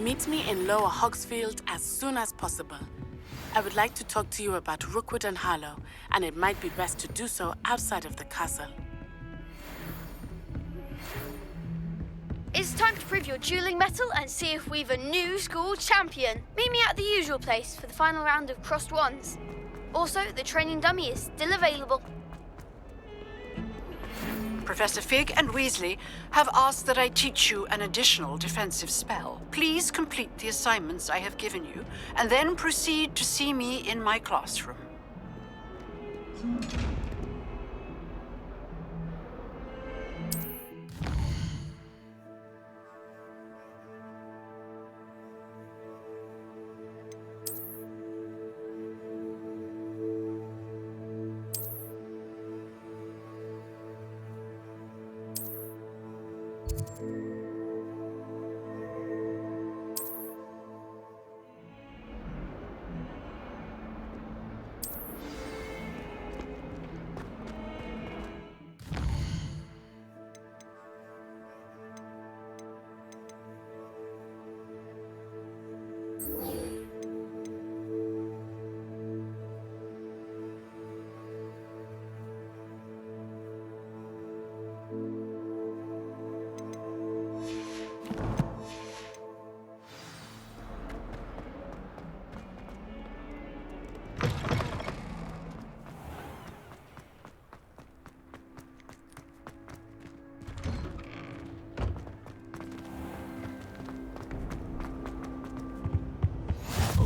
Meet me in Lower Hogsfield as soon as possible. I would like to talk to you about Rookwood and Harlow, and it might be best to do so outside of the castle. It's time to prove your dueling mettle and see if we've a new school champion. Meet me at the usual place for the final round of crossed wands. Also, the training dummy is still available. Professor Fig and Weasley have asked that I teach you an additional defensive spell. Please complete the assignments I have given you, and then proceed to see me in my classroom.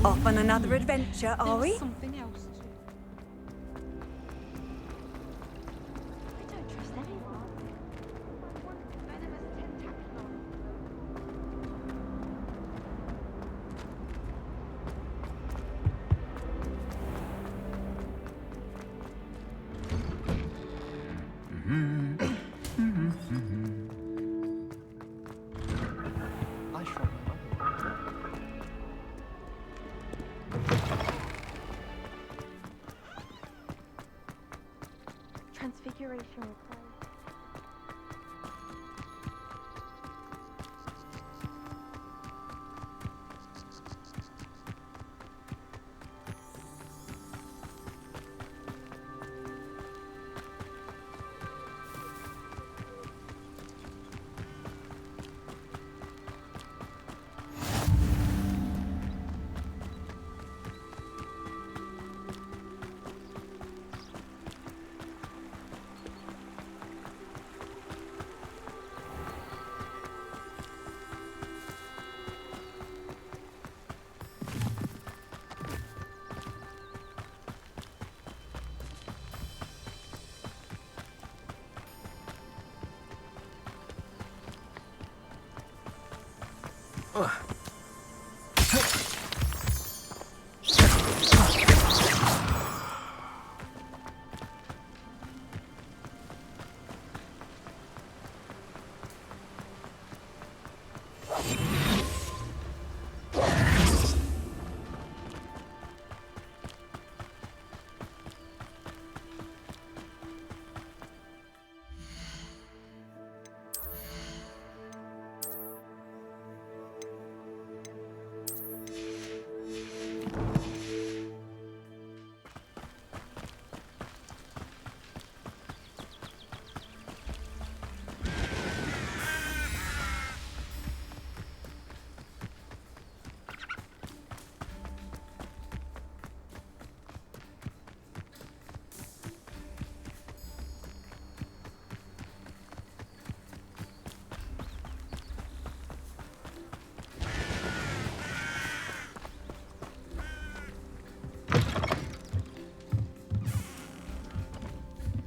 Off on another adventure, are we? Something else. I don't trust anyone. I shall. Transfiguration required.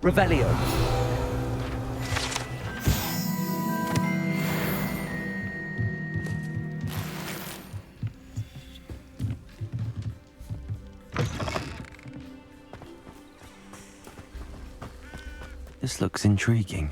Revelio. This looks intriguing.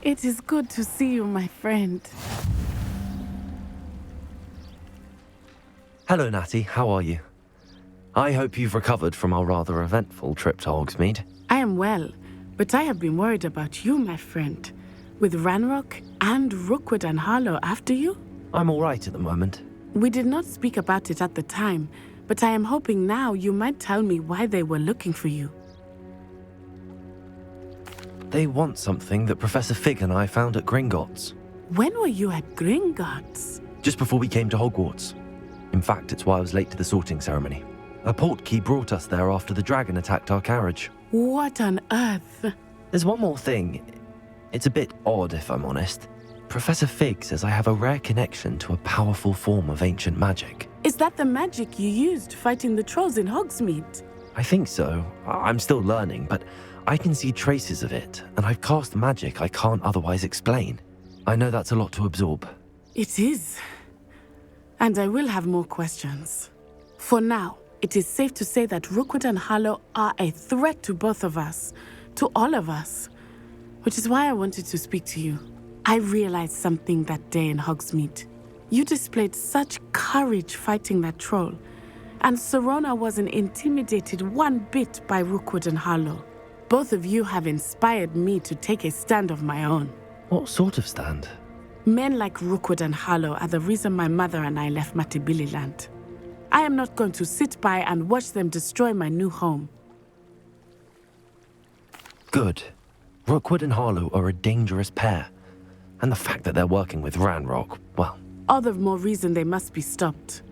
It is good to see you, my friend. Hello, Natty. How are you? I hope you've recovered from our rather eventful trip to Hogsmeade. I am well, but I have been worried about you, my friend. With Ranrock and Rookwood and Harlow after you? I'm all right at the moment. We did not speak about it at the time, but I am hoping now you might tell me why they were looking for you. They want something that Professor Fig and I found at Gringotts. When were you at Gringotts? Just before we came to Hogwarts. In fact, it's why I was late to the sorting ceremony. A portkey brought us there after the dragon attacked our carriage. What on earth? There's one more thing. It's a bit odd, if I'm honest. Professor Fig says I have a rare connection to a powerful form of ancient magic. Is that the magic you used fighting the trolls in Hogsmeade? I think so. I'm still learning, but I can see traces of it, and I've cast magic I can't otherwise explain. I know that's a lot to absorb. It is. And I will have more questions. For now, it is safe to say that Rookwood and Harlow are a threat to both of us, to all of us, which is why I wanted to speak to you. I realized something that day in Hogsmeade. You displayed such courage fighting that troll, and Serona wasn't intimidated one bit by Rookwood and Harlow. Both of you have inspired me to take a stand of my own. What sort of stand? Men like Rookwood and Harlow are the reason my mother and I left Matabeleland. I am not going to sit by and watch them destroy my new home. Good. Rookwood and Harlow are a dangerous pair. And the fact that they're working with Ranrock, well... All the more reason they must be stopped.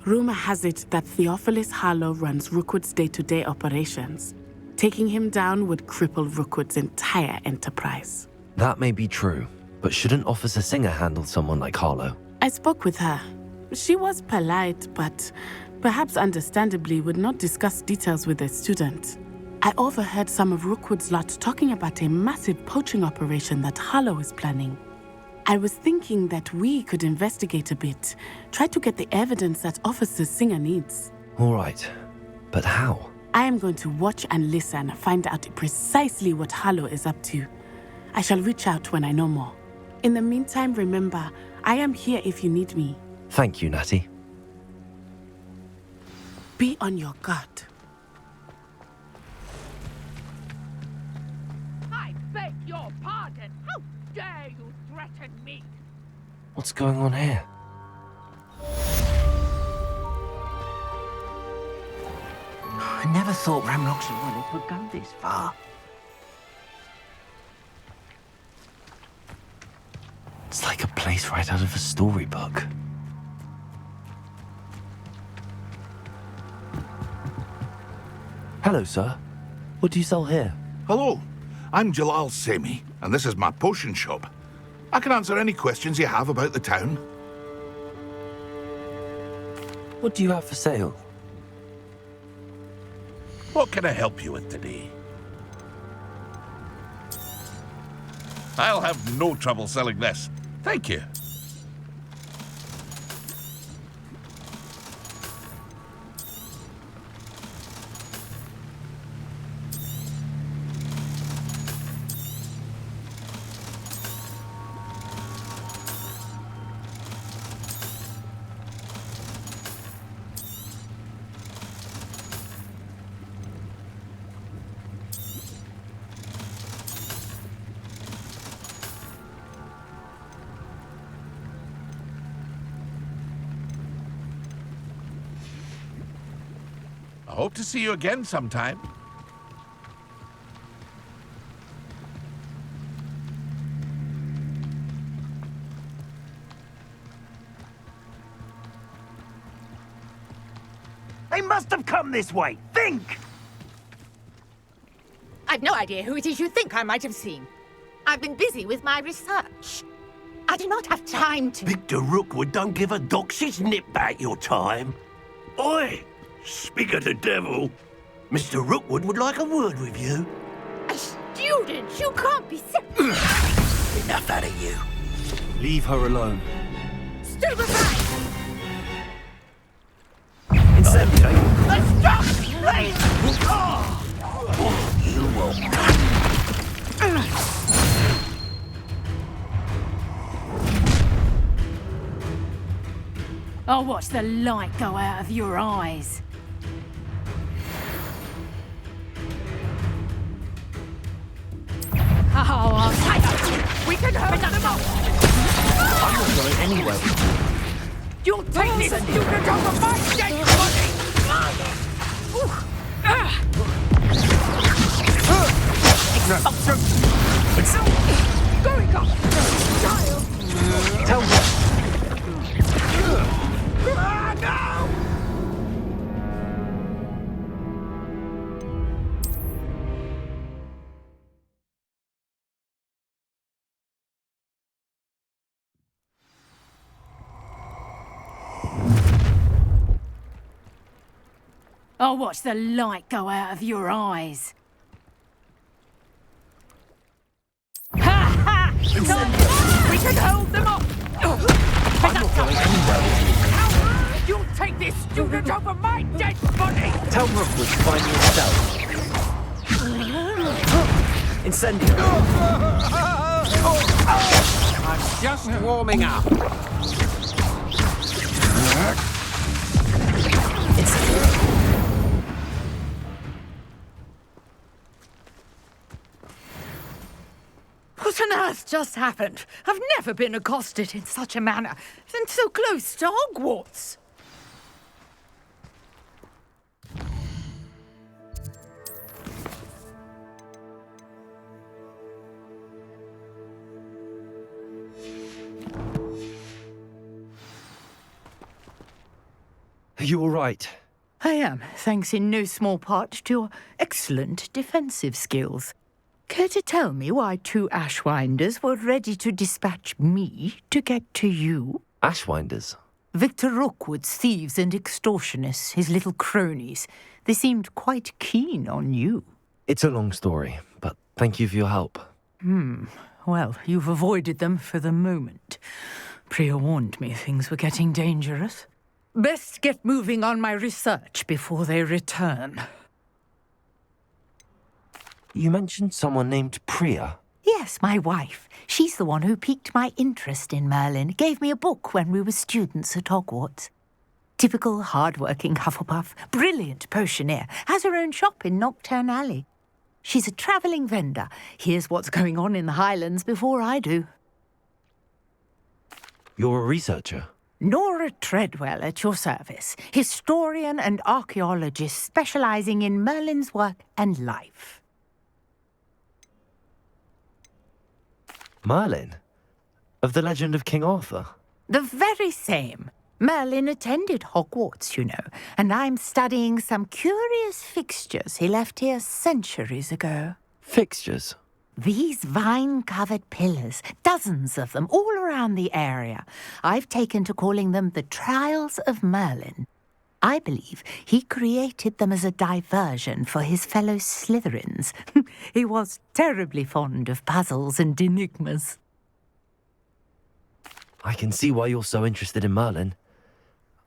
Rumor has it that Theophilus Harlow runs Rookwood's day-to-day operations. Taking him down would cripple Rookwood's entire enterprise. That may be true, but shouldn't Officer Singer handle someone like Harlow? I spoke with her. She was polite, but perhaps understandably would not discuss details with a student. I overheard some of Rookwood's lot talking about a massive poaching operation that Harlow is planning. I was thinking that we could investigate a bit, try to get the evidence that Officer Singer needs. All right, but how? I am going to watch and listen, find out precisely what Harlow is up to. I shall reach out when I know more. In the meantime, remember, I am here if you need me. Thank you, Natty. Be on your guard. I beg your pardon. How dare you threaten me? What's going on here? I never thought Ramrock's Royal could go this far. It's like a place right out of a storybook. Hello, sir. What do you sell here? Hello, I'm Jalal Semi, and this is my potion shop. I can answer any questions you have about the town. What do you have for sale? What can I help you with today? I'll have no trouble selling this. Thank you. I hope to see you again sometime. They must have come this way. Think! I've no idea who it is you think I might have seen. I've been busy with my research. I do not have time to... Victor Rookwood don't give a doxy's nip back your time. Oi! Speak of the devil. Mr. Rookwood would like a word with you. A student? You can't be Enough out of you. Leave her alone. Stay aside! Incendiary. Stop! Please! You won't. I'll watch the light go out of your eyes. Oh, I'll take it. We can hold them up. I'm not going anywhere. You'll take this student over my dead body. Going up. Child. Tell me. No! I'll watch the light go out of your eyes. Ha ha! We can hold them up! I'm not going anywhere. You'll take this student over my dead body! Tell Rookwood to find me himself. Incendio. I'm just warming up. What on earth just happened? I've never been accosted in such a manner, and so close to Hogwarts. Are you all right? I am, thanks in no small part to your excellent defensive skills. Care to tell me why 2 Ashwinders were ready to dispatch me to get to you? Ashwinders? Victor Rookwood's thieves and extortionists, his little cronies. They seemed quite keen on you. It's a long story, but thank you for your help. Well, you've avoided them for the moment. Priya warned me things were getting dangerous. Best get moving on my research before they return. You mentioned someone named Priya. Yes, my wife. She's the one who piqued my interest in Merlin. Gave me a book when we were students at Hogwarts. Typical hard-working Hufflepuff, brilliant potioneer, has her own shop in Knockturn Alley. She's a travelling vendor. Hears what's going on in the Highlands before I do. You're a researcher? Nora Treadwell at your service. Historian and archaeologist specialising in Merlin's work and life. Merlin? Of the legend of King Arthur? The very same. Merlin attended Hogwarts, you know, and I'm studying some curious fixtures he left here centuries ago. Fixtures? These vine-covered pillars, dozens of them, all around the area. I've taken to calling them the Trials of Merlin. I believe he created them as a diversion for his fellow Slytherins. He was terribly fond of puzzles and enigmas. I can see why you're so interested in Merlin.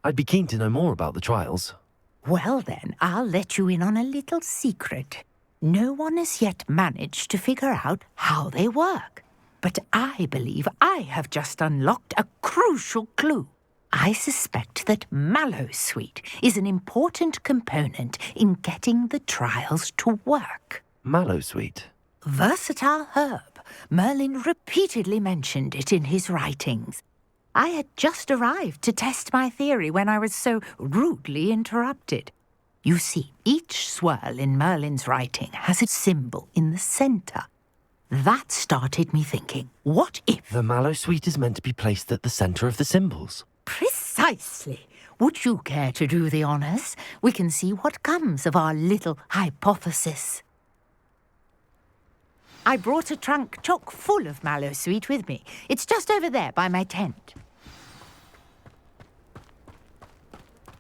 I'd be keen to know more about the trials. Well then, I'll let you in on a little secret. No one has yet managed to figure out how they work. But I believe I have just unlocked a crucial clue. I suspect that Mallowsweet is an important component in getting the trials to work. Mallowsweet? Versatile herb. Merlin repeatedly mentioned it in his writings. I had just arrived to test my theory when I was so rudely interrupted. You see, each swirl in Merlin's writing has a symbol in the centre. That started me thinking, what if... The Mallowsweet is meant to be placed at the centre of the symbols. Precisely. Would you care to do the honours? We can see what comes of our little hypothesis. I brought a trunk chock full of Mallowsweet with me. It's just over there by my tent.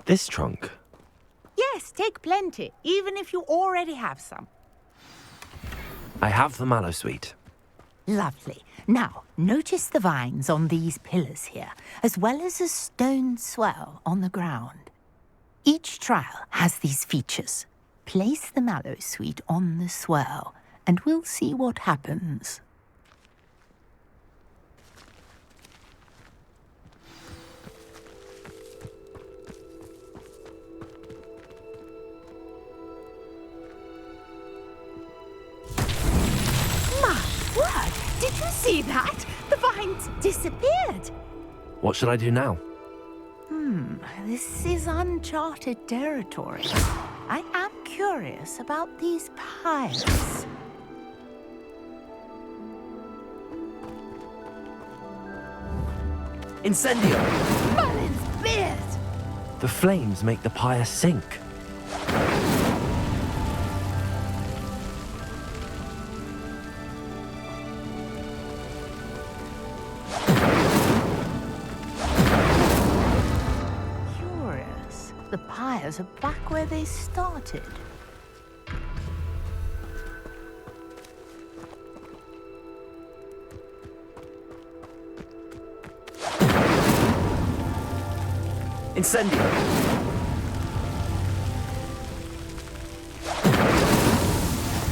This trunk? Yes, take plenty, even if you already have some. I have the Mallowsweet. Lovely. Now, notice the vines on these pillars here, as well as a stone swell on the ground. Each trial has these features. Place the Mallowsweet on the swell, and we'll see what happens. See that? The vines disappeared. What should I do now? This is uncharted territory. I am curious about these piles. Incendio! Merlin's beard! The flames make the pyre sink. Curious. The pyres are back where they started. Incendio!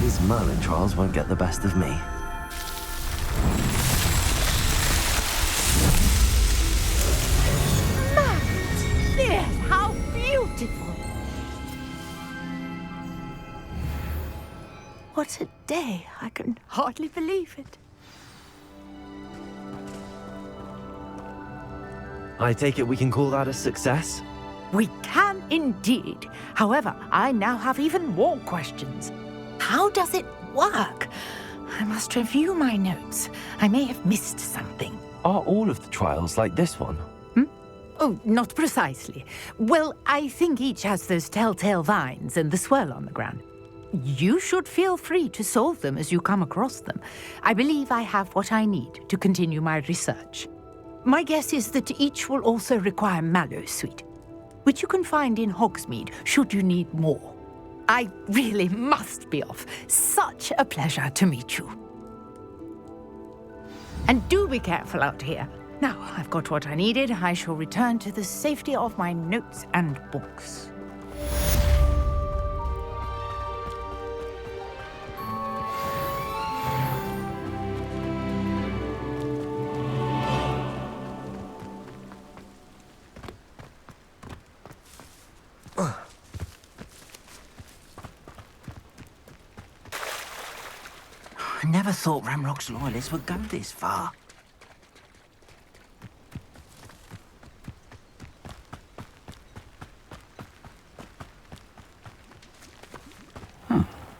These Merlin trials won't get the best of me. Merlin's beard! How beautiful! What a day! I can hardly believe it. I take it we can call that a success? We can indeed. However, I now have even more questions. How does it work? I must review my notes. I may have missed something. Are all of the trials like this one? Oh, not precisely. Well, I think each has those telltale vines and the swirl on the ground. You should feel free to solve them as you come across them. I believe I have what I need to continue my research. My guess is that each will also require mallow sweet, which you can find in Hogsmeade should you need more. I really must be off. Such a pleasure to meet you. And do be careful out here. Now I've got what I needed, I shall return to the safety of my notes and books. I never thought Ramrock's loyalists would go this far.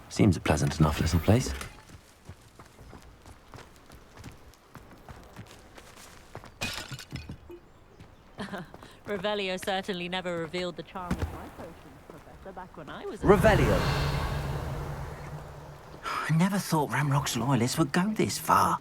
Seems a pleasant enough little place. Revelio certainly never revealed the charm of my potions, Professor, back when I was... Revelio! I never thought Ramrock's loyalists would go this far.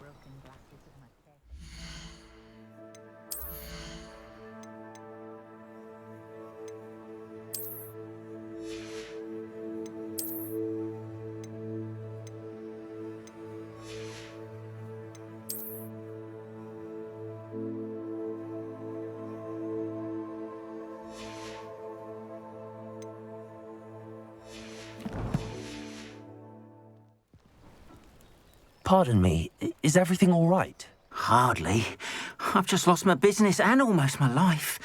Pardon me, is everything all right? Hardly. I've just lost my business and almost my life.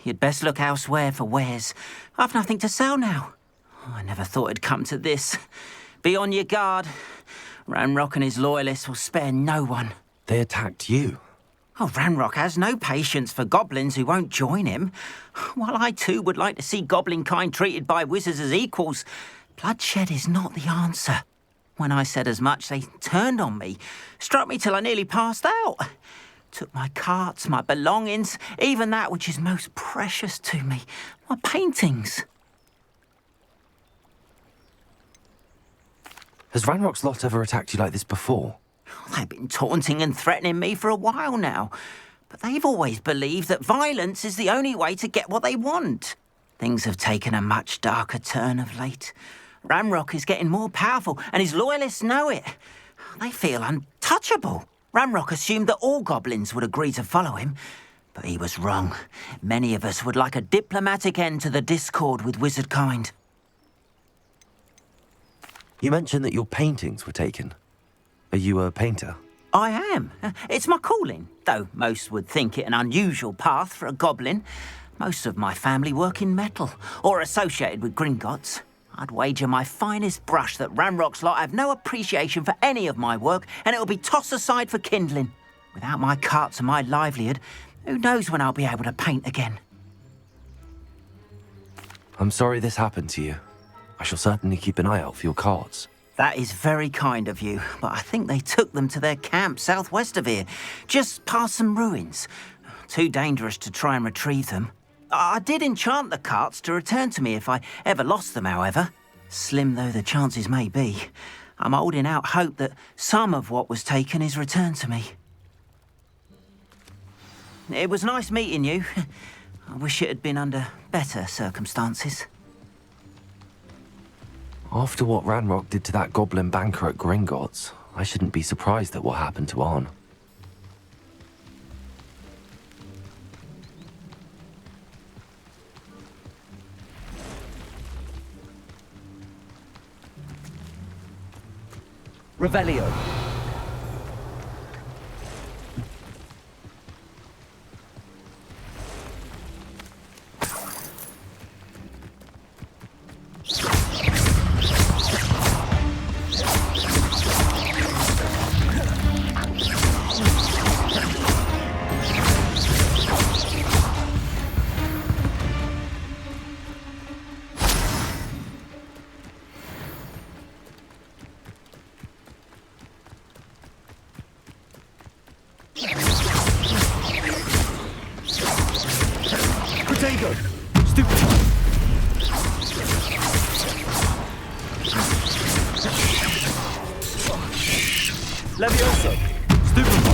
You'd best look elsewhere for wares. I've nothing to sell now. I never thought it'd come to this. Be on your guard. Ranrock and his loyalists will spare no one. They attacked you? Oh, Ranrock has no patience for goblins who won't join him. While I too would like to see goblin kind treated by wizards as equals, bloodshed is not the answer. When I said as much, they turned on me, struck me till I nearly passed out. Took my carts, my belongings, even that which is most precious to me, my paintings. Has Ranrock's lot ever attacked you like this before? They've been taunting and threatening me for a while now, but they've always believed that violence is the only way to get what they want. Things have taken a much darker turn of late. Ranrock is getting more powerful, and his loyalists know it. They feel untouchable. Ranrock assumed that all goblins would agree to follow him, but he was wrong. Many of us would like a diplomatic end to the discord with wizard kind. You mentioned that your paintings were taken. Are you a painter? I am. It's my calling, though most would think it an unusual path for a goblin. Most of my family work in metal, or associated with Gringotts. I'd wager my finest brush that Ranrock's lot have no appreciation for any of my work, and it'll be tossed aside for kindling. Without my carts and my livelihood, who knows when I'll be able to paint again? I'm sorry this happened to you. I shall certainly keep an eye out for your carts. That is very kind of you, but I think they took them to their camp southwest of here, just past some ruins. Too dangerous to try and retrieve them. I did enchant the carts to return to me if I ever lost them, however. Slim though the chances may be, I'm holding out hope that some of what was taken is returned to me. It was nice meeting you. I wish it had been under better circumstances. After what Ranrock did to that goblin banker at Gringotts, I shouldn't be surprised at what happened to Arn. Revelio. Protego! Stupid! Levioso! Stupefy!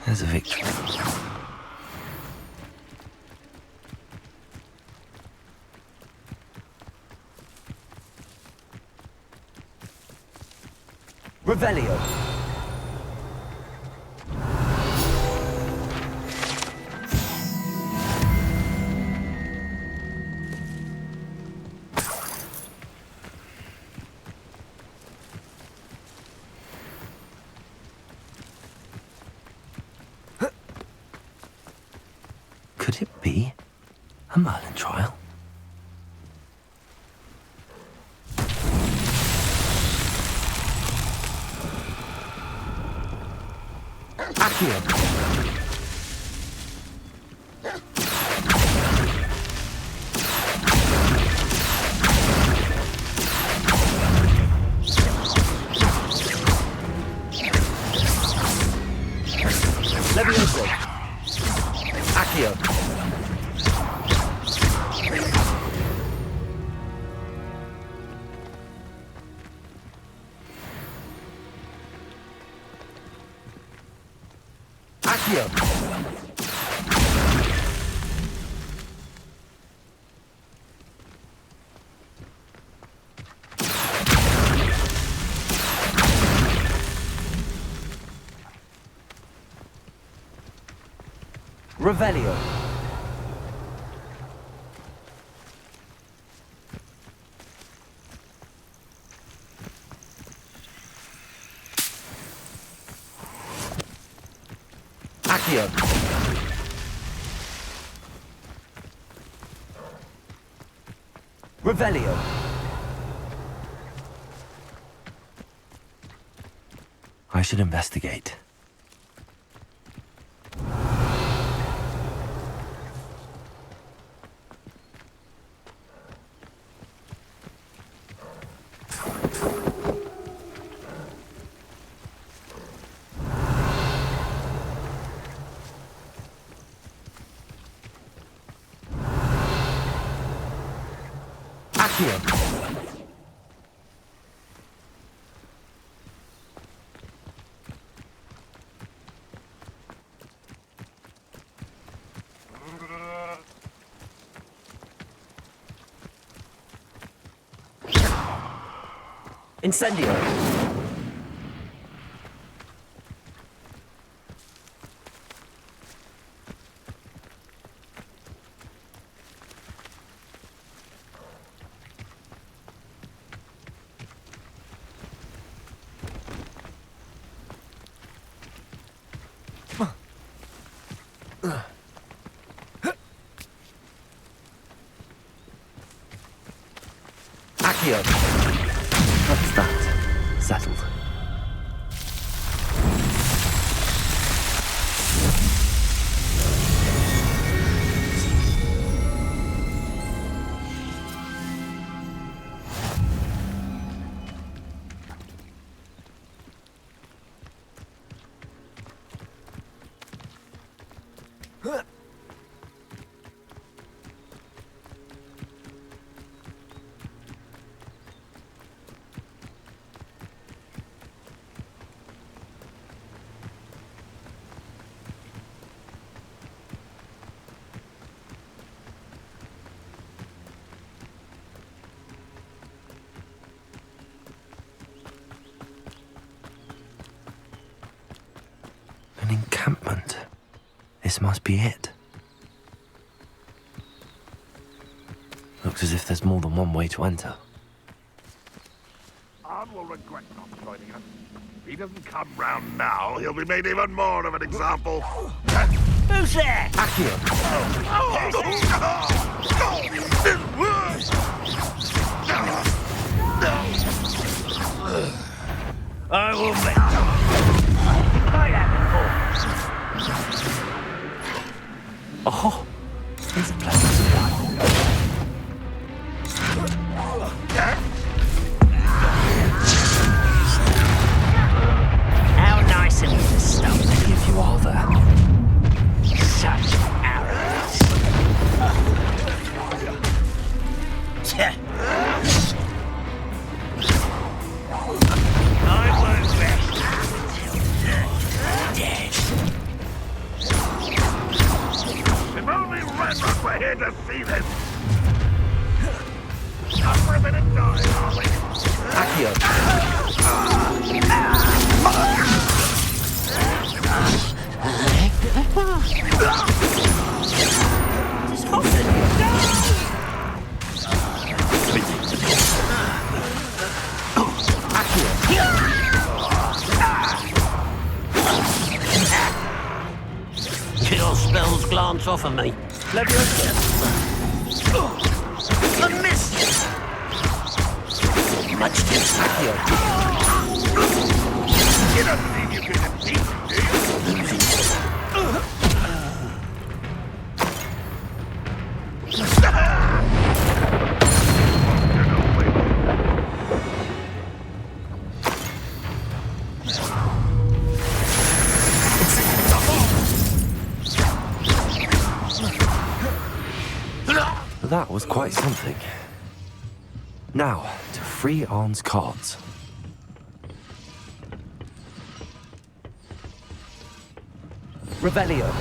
There's a victory. Revelio. Could it be a Merlin trial? Accio. Levioso. Accio. Accio. Revelio. Accio. Revelio. I should investigate. Accio. Incendio. Accio! What's that? Settled. An encampment. This must be it. Looks as if there's more than one way to enter. Arn will regret not joining us. If he doesn't come round now, he'll be made even more of an example. Who's there? Accio! I will make... Oh, here's a pleasant surprise. How nice of you to stop. Many of you are there. Such arrogance. I won't rest until dead. If only Redrock were here to see this! Not for a minute die, are we? Accio! Your spells glance off of me. Leviosa! A miss! Much too Accio! You don't think you can defeat me, do you? That was quite something. Now, to free Arn's cards. Revelio.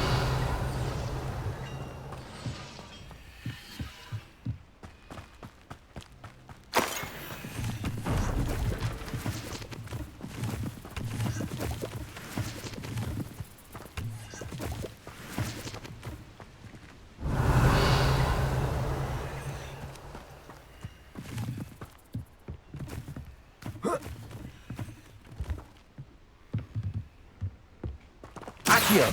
Accio!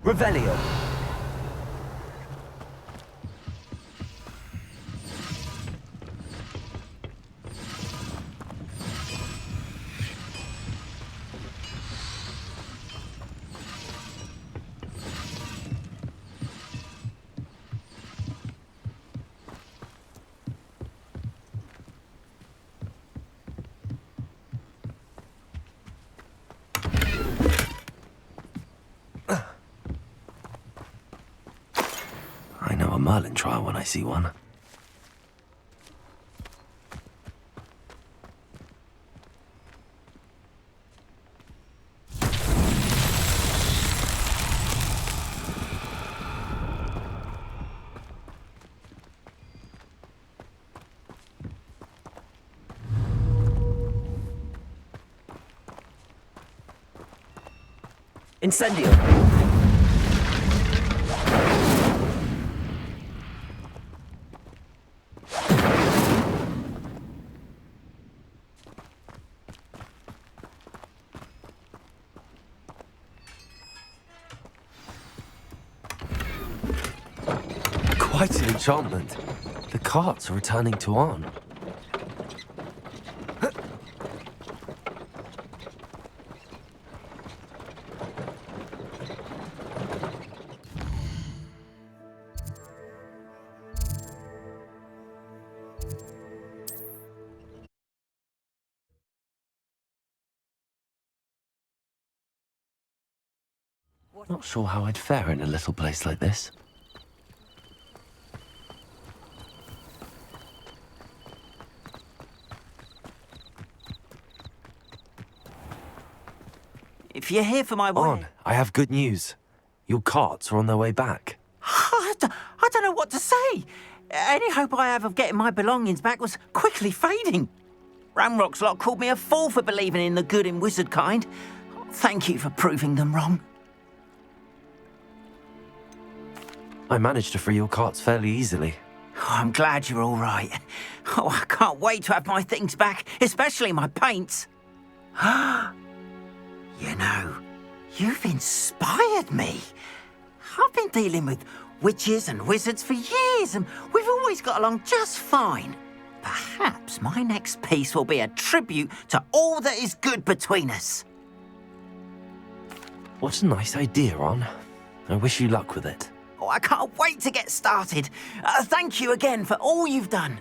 Revelio! I know a Merlin trial when I see one. Incendio! quite an enchantment. The carts are returning to Arn. Not sure how I'd fare in a little place like this. If you're here for my Arn, I have good news. Your carts are on their way back. I don't know what to say. Any hope I have of getting my belongings back was quickly fading. Ramrock's lot called me a fool for believing in the good in wizard kind. Thank you for proving them wrong. I managed to free your carts fairly easily. Oh, I'm glad you're all right. Oh, I can't wait to have my things back, especially my paints. You know, you've inspired me. I've been dealing with witches and wizards for years, and we've always got along just fine. Perhaps my next piece will be a tribute to all that is good between us. What a nice idea, Arn. I wish you luck with it. Oh, I can't wait to get started. Thank you again for all you've done.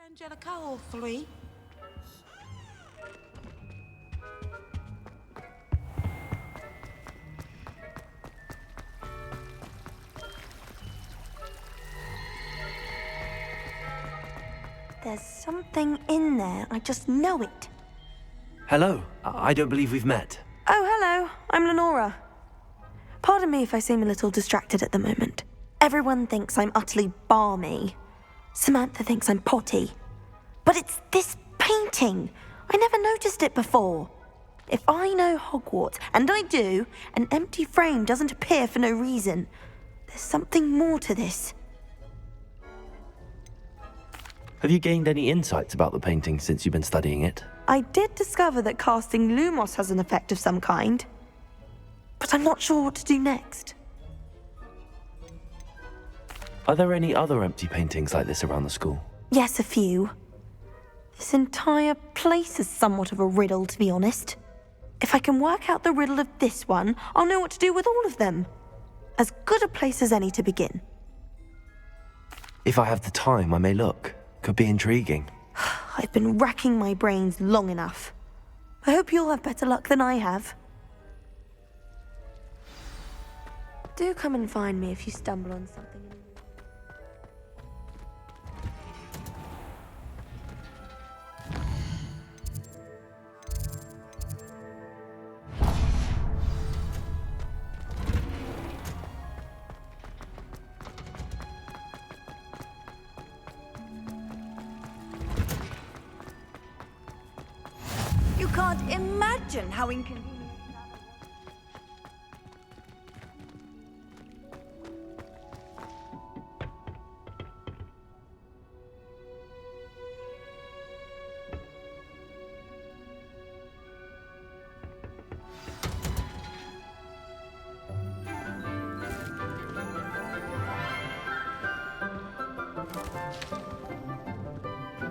Angelica or 3? There's something in there. I just know it. Hello. I don't believe we've met. Oh, hello. I'm Lenora. Pardon me if I seem a little distracted at the moment. Everyone thinks I'm utterly balmy. Samantha thinks I'm potty. But it's this painting. I never noticed it before. If I know Hogwarts, and I do, an empty frame doesn't appear for no reason. There's something more to this. Have you gained any insights about the painting since you've been studying it? I did discover that casting Lumos has an effect of some kind. But I'm not sure what to do next. Are there any other empty paintings like this around the school? Yes, a few. This entire place is somewhat of a riddle, to be honest. If I can work out the riddle of this one, I'll know what to do with all of them. As good a place as any to begin. If I have the time, I may look. Could be intriguing. I've been racking my brains long enough. I hope you'll have better luck than I have. Do come and find me if you stumble on something. can't imagine how inconvenient.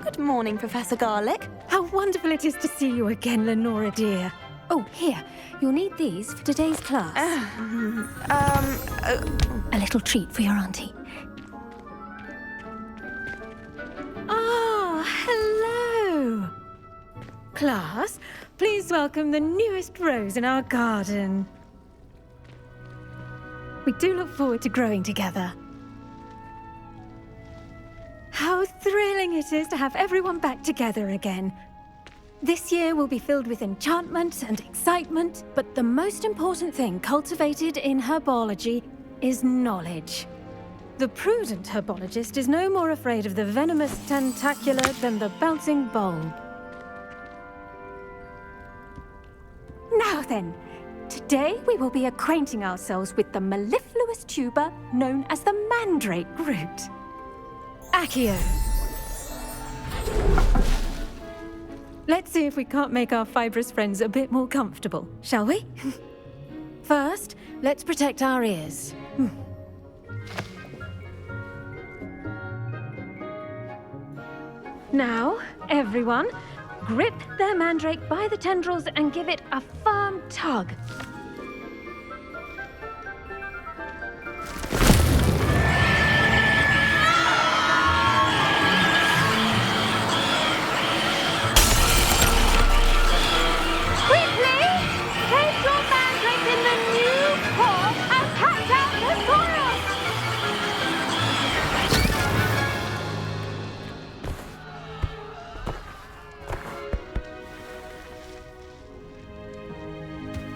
Good morning, Professor Garlic. How wonderful it is to see you again, Lenora dear. Oh, here, you'll need these for today's class. A little treat for your auntie. Ah, hello. Class, please welcome the newest rose in our garden. We do look forward to growing together. How thrilling it is to have everyone back together again. This year will be filled with enchantment and excitement, but the most important thing cultivated in herbology is knowledge. The prudent herbologist is no more afraid of the venomous tentacula than the bouncing bulb. Now then, today we will be acquainting ourselves with the mellifluous tuber known as the mandrake root. Accio. Let's see if we can't make our fibrous friends a bit more comfortable, shall we? First, let's protect our ears. Now, everyone, grip their mandrake by the tendrils and give it a firm tug.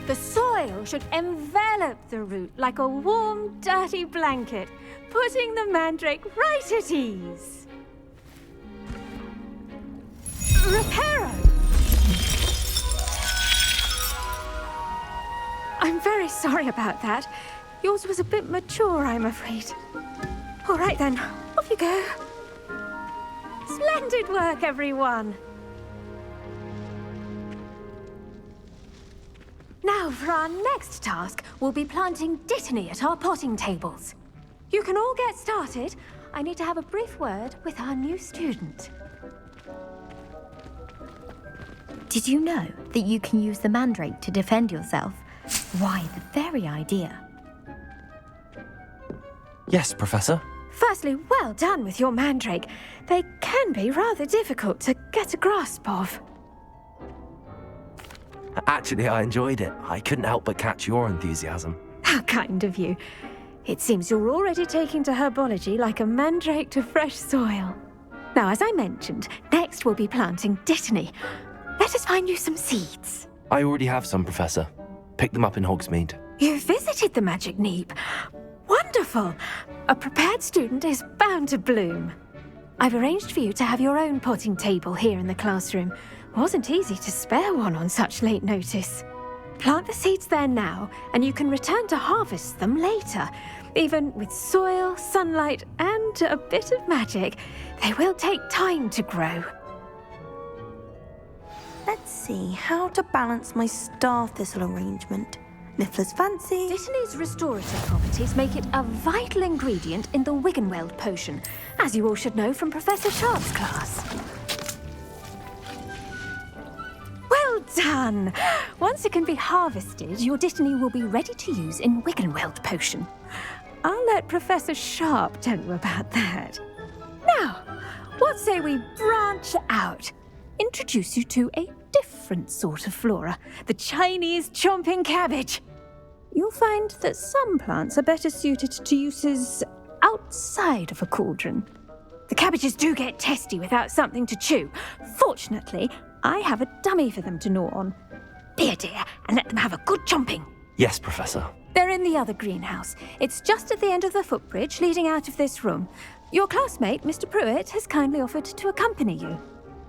The soil should envelop the root like a warm, dirty blanket, putting the mandrake right at ease. Reparo! I'm very sorry about that. Yours was a bit mature, I'm afraid. All right then, off you go. Splendid work, everyone. Now, for our next task, we'll be planting dittany at our potting tables. You can all get started. I need to have a brief word with our new student. Did you know that you can use the mandrake to defend yourself? Why, the very idea. Yes, Professor. Firstly, well done with your mandrake. They can be rather difficult to get a grasp of. Actually, I enjoyed it. I couldn't help but catch your enthusiasm. How kind of you. It seems you're already taking to herbology like a mandrake to fresh soil. Now, as I mentioned, next we'll be planting dittany. Let us find you some seeds. I already have some, Professor. Pick them up in Hogsmeade. You visited the Magic Neep. Wonderful. A prepared student is bound to bloom. I've arranged for you to have your own potting table here in the classroom. Wasn't easy to spare one on such late notice. Plant the seeds there now, and you can return to harvest them later. Even with soil, sunlight, and a bit of magic, they will take time to grow. Let's see how to balance my star thistle arrangement. Niffler's fancy. Dittany's restorative properties make it a vital ingredient in the Wiggenweld potion, as you all should know from Professor Sharp's class. Well done! Once it can be harvested, your dittany will be ready to use in Wiggenweld potion. I'll let Professor Sharp tell you about that. Now, what say we branch out? Introduce you to a different sort of flora, the Chinese chomping cabbage. You'll find that some plants are better suited to uses outside of a cauldron. The cabbages do get testy without something to chew. Fortunately, I have a dummy for them to gnaw on. Be a dear and let them have a good chomping. Yes, Professor. They're in the other greenhouse. It's just at the end of the footbridge leading out of this room. Your classmate, Mr. Pruitt, has kindly offered to accompany you.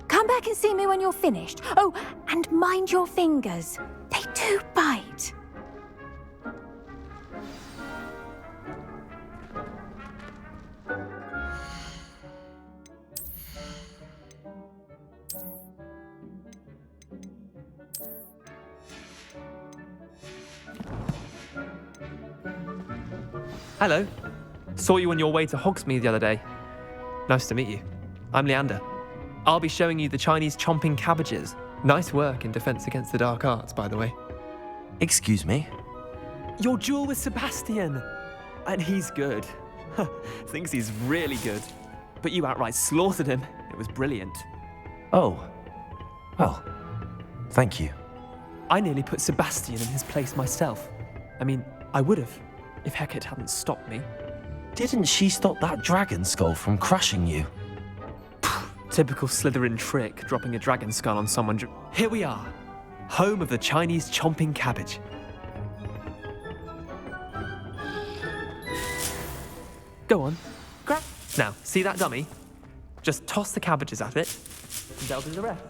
Come Come back and see me when you're finished. Oh, and mind your fingers. They do bite. Hello. Saw you on your way to Hogsmeade the other day. Nice to meet you. I'm Leander. I'll be showing you the Chinese chomping cabbages. Nice work in Defense Against the Dark Arts, by the way. Excuse me? Your duel with Sebastian. And he's good. Thinks he's really good. But you outright slaughtered him. It was brilliant. Oh. Well, thank you. I nearly put Sebastian in his place myself. I mean, I would have, if Hecate hadn't stopped me. Didn't she stop that dragon skull from crushing you? Typical Slytherin trick, dropping a dragon skull on someone. Here we are, home of the Chinese chomping cabbage. Go on, grab. Now, see that dummy? Just toss the cabbages at it, and they'll do the rest.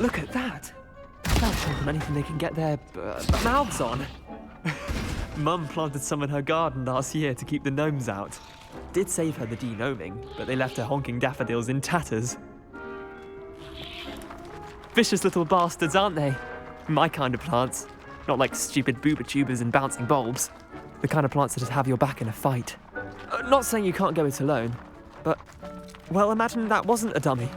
Look at that! They'll chomp on anything they can get their mouths on. Mum planted some in her garden last year to keep the gnomes out. Did save her the de-gnoming, but they left her honking daffodils in tatters. Vicious little bastards, aren't they? My kind of plants. Not like stupid booba tubers and bouncing bulbs. The kind of plants that just have your back in a fight. Not saying you can't go it alone, but, well, imagine that wasn't a dummy.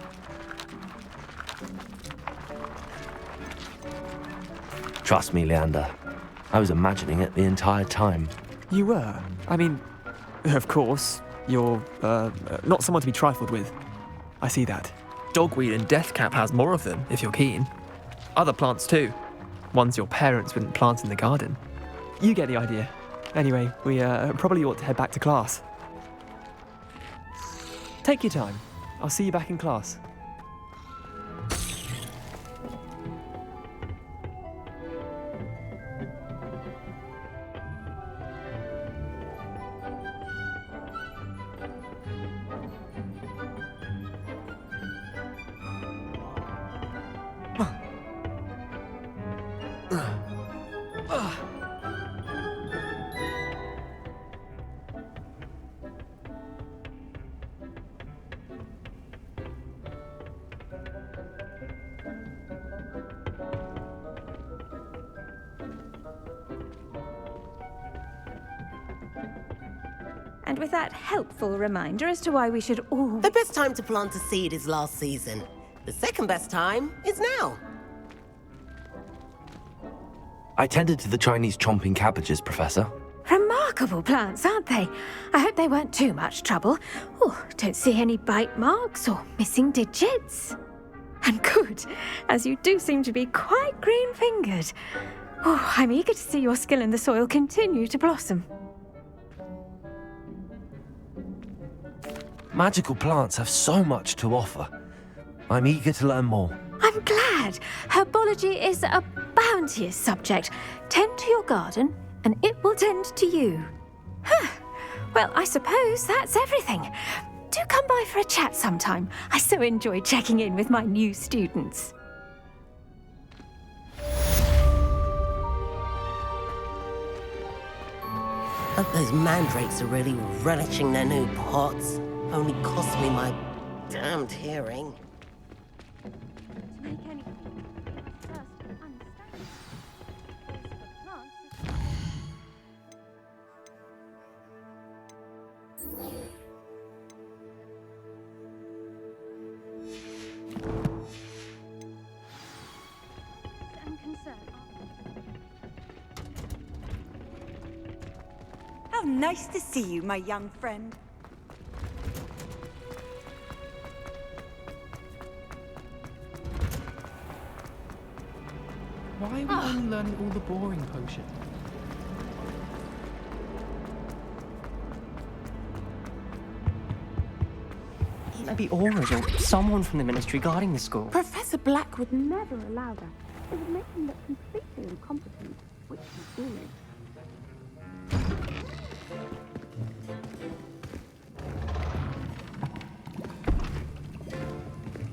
Trust me, Leander. I was imagining it the entire time. You were? I mean, of course, you're, not someone to be trifled with. I see that. Dogweed and deathcap has more of them, if you're keen. Other plants too. Ones your parents wouldn't plant in the garden. You get the idea. Anyway, we probably ought to head back to class. Take your time. I'll see you back in class. And with that helpful reminder as to why we should all... The best time to plant a seed is last season. The second best time is now. I tended to the Chinese chomping cabbages, Professor. Remarkable plants, aren't they? I hope they weren't too much trouble. Oh, don't see any bite marks or missing digits. And good, as you do seem to be quite green-fingered. Oh, I'm eager to see your skill in the soil continue to blossom. Magical plants have so much to offer. I'm eager to learn more. I'm glad. Herbology is a bounteous subject. Tend to your garden, and it will tend to you. Well, I suppose that's everything. Do come by for a chat sometime. I so enjoy checking in with my new students. Hope those mandrakes are really relishing their new pots. Only cost me my damned hearing. How nice to see you, my young friend. Why are we only learning all the boring potions? Maybe Aura's or someone from the ministry guarding the school. Professor Black would never allow that. It would make him look completely skillful and competent, which he is.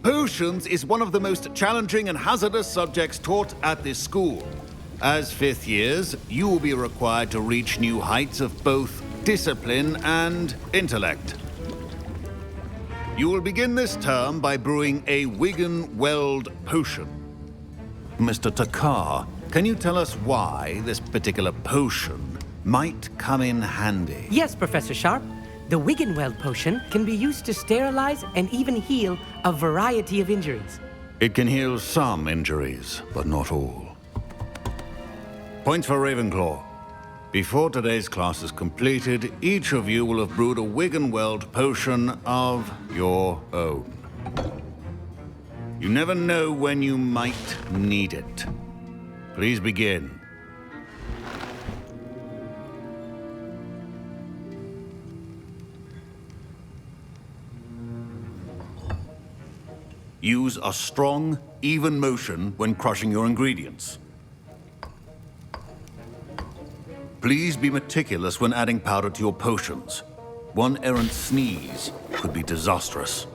Potions is one of the most challenging and hazardous subjects taught at this school. As fifth years, you will be required to reach new heights of both discipline and intellect. You will begin this term by brewing a Wiggenweld potion. Mr. Takar, can you tell us why this particular potion might come in handy? Yes, Professor Sharp. The Wiggenweld potion can be used to sterilize and even heal a variety of injuries. It can heal some injuries, but not all. Points for Ravenclaw. Before today's class is completed, each of you will have brewed a Wiggenweld potion of your own. You never know when you might need it. Please begin. Use a strong, even motion when crushing your ingredients. Please be meticulous when adding powder to your potions. One errant sneeze could be disastrous.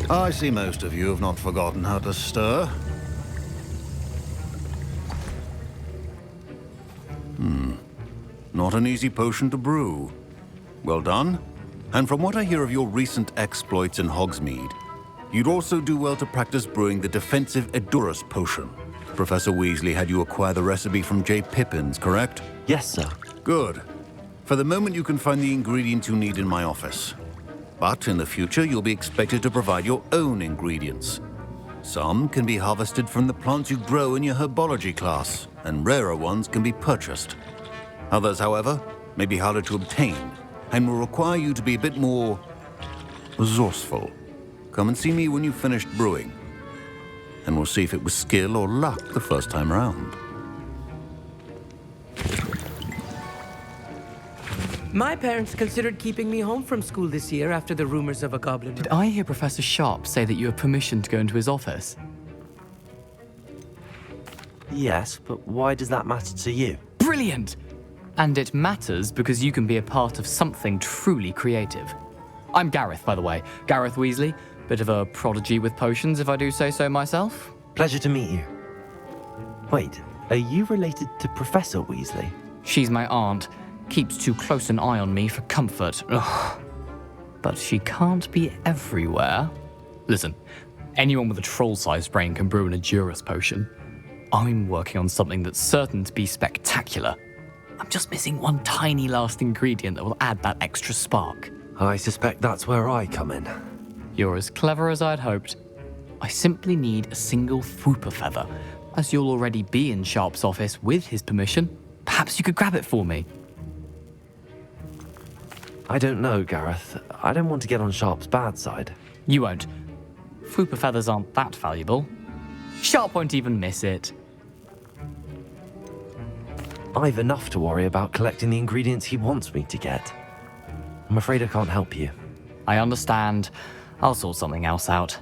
I see most of you have not forgotten how to stir. Not an easy potion to brew. Well done. And from what I hear of your recent exploits in Hogsmeade, you'd also do well to practice brewing the defensive Edurus potion. Professor Weasley had you acquire the recipe from J. Pippins, correct? Yes, sir. Good. For the moment, you can find the ingredients you need in my office. But in the future, you'll be expected to provide your own ingredients. Some can be harvested from the plants you grow in your herbology class, and rarer ones can be purchased. Others, however, may be harder to obtain, and will require you to be a bit more resourceful. Come and see me when you've finished brewing, and we'll see if it was skill or luck the first time round. My parents considered keeping me home from school this year after the rumors of a goblin. Did I hear Professor Sharp say that you have permission to go into his office? Yes, but why does that matter to you? Brilliant! And it matters because you can be a part of something truly creative. I'm Gareth, by the way. Gareth Weasley. Bit of a prodigy with potions, if I do say so myself. Pleasure to meet you. Wait, are you related to Professor Weasley? She's my aunt. Keeps too close an eye on me for comfort. Ugh. But she can't be everywhere. Listen, anyone with a troll-sized brain can brew an Edurus potion. I'm working on something that's certain to be spectacular. I'm just missing one tiny last ingredient that will add that extra spark. I suspect that's where I come in. You're as clever as I'd hoped. I simply need a single Fwooper feather. As you'll already be in Sharp's office with his permission, perhaps you could grab it for me. I don't know, Gareth. I don't want to get on Sharp's bad side. You won't. Fwooper feathers aren't that valuable. Sharp won't even miss it. I've enough to worry about collecting the ingredients he wants me to get. I'm afraid I can't help you. I understand. I'll sort something else out.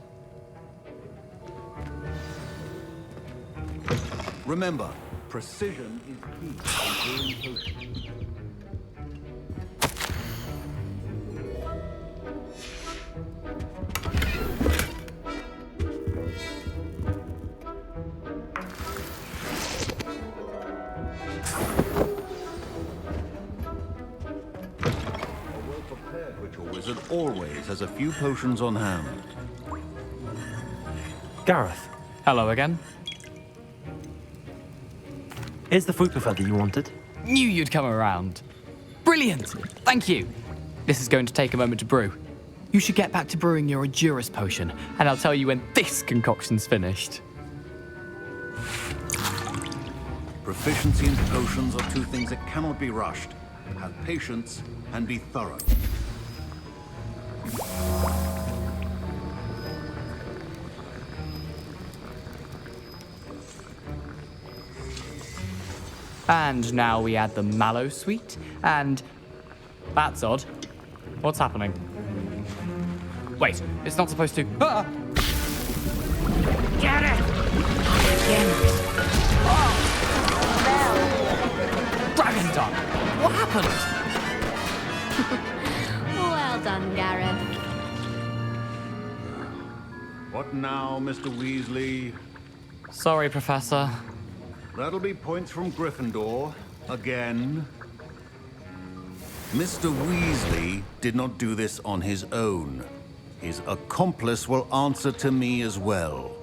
Remember, precision is key in brewing potions. Wizard always has a few potions on hand. Gareth. Hello again. Here's the Fwooper feather you wanted. Knew you'd come around. Brilliant! Thank you. This is going to take a moment to brew. You should get back to brewing your Edurus potion, and I'll tell you when this concoction's finished. Proficiency and potions are two things that cannot be rushed. Have patience and be thorough. And now we add the mallow sweet, and that's odd. What's happening? Wait, it's not supposed to. Ah! Get it! Dragon Dog! What happened? Well done, Gareth. What now, Mr. Weasley? Sorry, Professor. That'll be points from Gryffindor. Again. Mr. Weasley did not do this on his own. His accomplice will answer to me as well.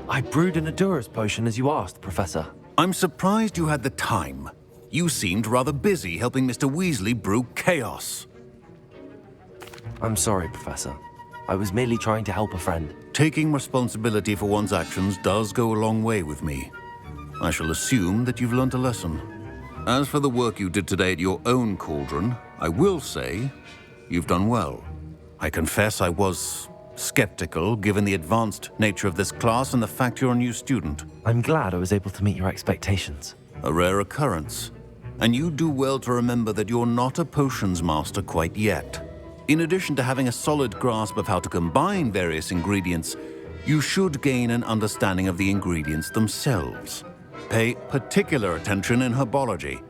I brewed an Adurus potion as you asked, Professor. I'm surprised you had the time. You seemed rather busy helping Mr. Weasley brew chaos. I'm sorry, Professor. I was merely trying to help a friend. Taking responsibility for one's actions does go a long way with me. I shall assume that you've learnt a lesson. As for the work you did today at your own cauldron, I will say you've done well. I confess I was skeptical, given the advanced nature of this class and the fact you're a new student. I'm glad I was able to meet your expectations. A rare occurrence. And you do well to remember that you're not a potions master quite yet. In addition to having a solid grasp of how to combine various ingredients, you should gain an understanding of the ingredients themselves. Pay particular attention in herbology.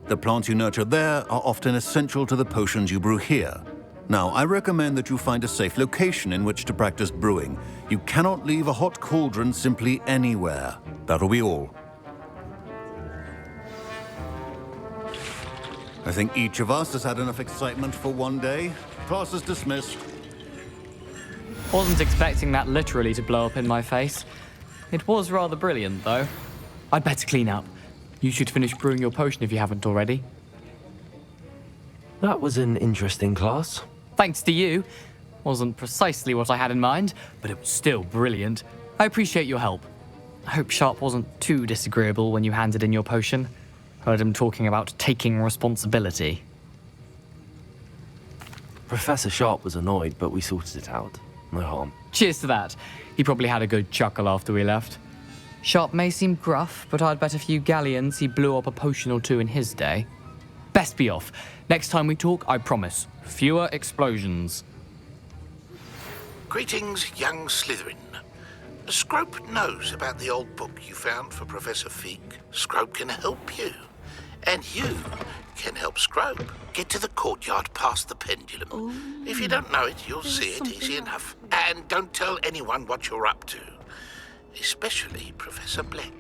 The plants you nurture there are often essential to the potions you brew here. Now, I recommend that you find a safe location in which to practice brewing. You cannot leave a hot cauldron simply anywhere. That'll be all. I think each of us has had enough excitement for one day. Class is dismissed. Wasn't expecting that literally to blow up in my face. It was rather brilliant, though. I'd better clean up. You should finish brewing your potion if you haven't already. That was an interesting class. Thanks to you. Wasn't precisely what I had in mind, but it was still brilliant. I appreciate your help. I hope Sharp wasn't too disagreeable when you handed in your potion. Heard him talking about taking responsibility. Professor Sharp was annoyed, but we sorted it out. No harm. Cheers to that. He probably had a good chuckle after we left. Sharp may seem gruff, but I'd bet a few galleons he blew up a potion or two in his day. Best be off. Next time we talk, I promise, fewer explosions. Greetings, young Slytherin. Scrope knows about the old book you found for Professor Fig. Scrope can help you. And you can help Scrope get to the courtyard past the pendulum. Ooh, if you don't know it, you'll see it easy enough. And don't tell anyone what you're up to. Especially Professor Black.